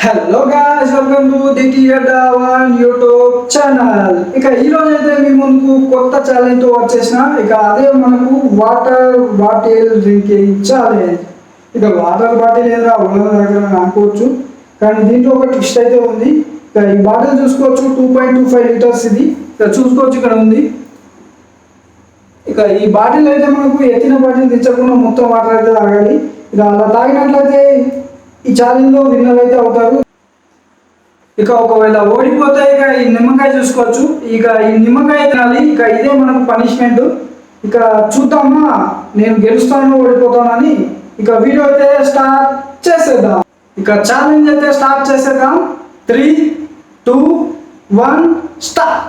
Hello guys, welcome to the tier YouTube channel. ఇక ఈ రోజు అయితే మీ ముందుకు కొత్త ఛాలెంజ్ తో వచ్చేసిన. ఇక అదే మనకు వాటర్ బాటిల్ డ్రింకింగ్ ఛాలెంజ్. ఇక వాటర్ బాటిల్ ఏదైనా దగ్గర అనుకోవచ్చు, కానీ దీంట్లో ఒక ట్విస్ట్ అయితే ఉంది. ఇక ఈ బాటిల్ చూసుకోవచ్చు, 2.25 లీటర్స్. ఇది ఇక చూసుకోవచ్చు, ఇక్కడ ఉంది. ఇక ఈ బాటిల్ అయితే మనకు ఎత్తిన బాటిల్ తెచ్చకుండా మొత్తం వాటర్ అయితే తాగాలి. ఇక అలా తాగినట్లయితే ఈ ఛాలెంజ్లో విన్నర్ అయితే అవుతారు. ఇక ఒకవేళ ఓడిపోతే ఇక ఈ నిమ్మకాయ చూసుకోవచ్చు. ఇక ఈ నిమ్మకాయ తినాలి. ఇక ఇదే మనకు పనిష్మెంట్. ఇక చూద్దామా నేను గెలుస్తాను ఓడిపోతానని. ఇక వీడియో అయితే స్టార్ట్ చేసేద్దాం. ఇక ఛాలెంజ్ అయితే స్టార్ట్ చేసేద్దాం. 3, 2, 1 స్టార్ట్.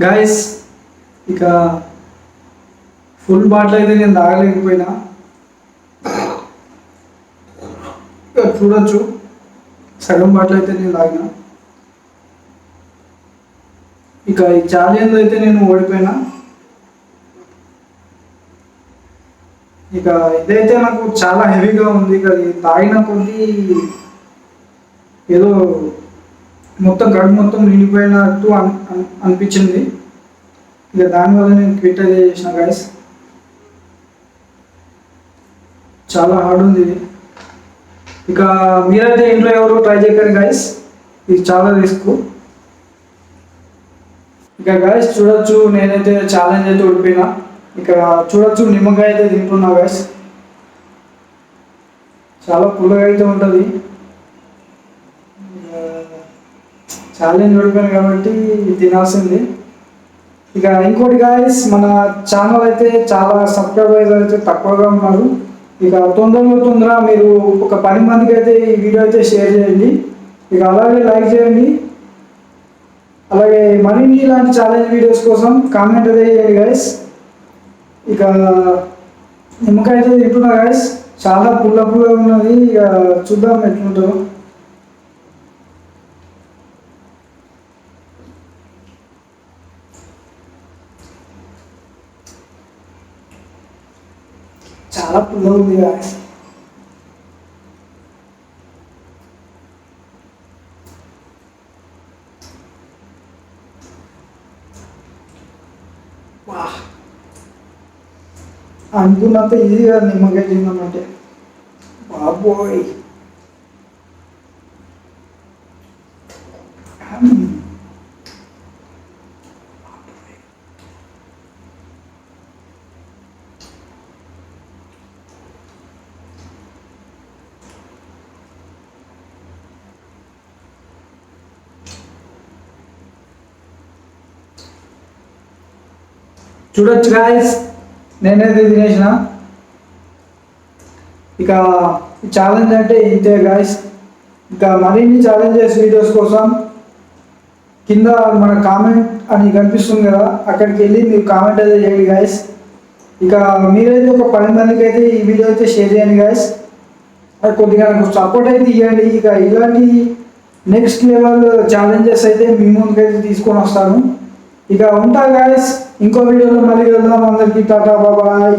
గాయస్, ఇక ఫుల్ బాటిల్ అయితే నేను తాగలేకపోయినా. చూడొచ్చు, సగం బాటిల్ అయితే నేను తాగిన. ఇక ఈ ఛాలెంజ్ అయితే నేను ఓడిపోయినా. ఇక ఇదైతే నాకు చాలా హెవీగా ఉంది. ఇక తాగిన కొద్దీ ఏదో మొత్తం గడుపు మొత్తం నిండిపోయినట్టు అనిపించింది. ఇక దానివల్ల నేను క్విట్ అయితే చేసిన గైస్. చాలా హార్డ్ ఉంది ఇది. ఇక మీరైతే ఇంట్లో ఎవరు ట్రై చేయకండి గైస్, ఇది చాలా రిస్క్. ఇక గైస్ చూడొచ్చు, నేనైతే ఛాలెంజ్ అయితే ఓడిపోయినా. ఇక చూడొచ్చు, నిమ్మకాయ అయితే తింటున్నా గైస్. చాలా పుల్లగా అయితే ఉంటుంది. ఛాలెంజ్ ఓడిపోయాను కాబట్టి తినాల్సింది. ఇక ఇంకోటి గాయస్, మన ఛానల్ అయితే చాలా సబ్స్క్రైబర్స్ అయితే తక్కువగా ఉన్నారు. ఇక తొందరగా మీరు ఒక 10 మందికి అయితే ఈ వీడియో అయితే షేర్ చేయండి. ఇక అలాగే లైక్ చేయండి. అలాగే మరిన్ని ఇలాంటి ఛాలెంజ్ వీడియోస్ కోసం కామెంట్ అయితే చేయండి గాయస్. ఇక నిమ్మకాయ అయితే తింటున్నా గాయస్, చాలా పుల్లగా ఉన్నది. ఇక చూద్దాం ఎట్లుంటుందో. చాలా పుల్లగా ఉంది గాయస్. అనుకున్నంత ఈజీగా నిమ్మకాయ తిన్నామంటే బాబోయ్. చూడొచ్చు గాయస్, నేనైతే తినేసిన. ఇక ఛాలెంజ్ అంటే ఇంతే గాయస్. ఇక మరిన్ని ఛాలెంజెస్ వీడియోస్ కోసం కింద మన కామెంట్ అని కనిపిస్తుంది కదా, అక్కడికి వెళ్ళి మీరు కామెంట్ అయితే చేయండి గాయస్. ఇక మీరైతే ఒక 10 మందికి అయితే ఈ వీడియో అయితే షేర్ చేయండి గాయస్. అది కొద్దిగా నాకు సపోర్ట్ అయితే ఇవ్వండి. ఇక ఇలాంటి నెక్స్ట్ లెవెల్ ఛాలెంజెస్ అయితే మీ ముందుకైతే తీసుకొని వస్తాను. ఇక ఉంటా గాయస్, ఇంకో వీడియోలో మళ్ళీ వెళ్దాం. అందరికీ టాటా, బాయ్.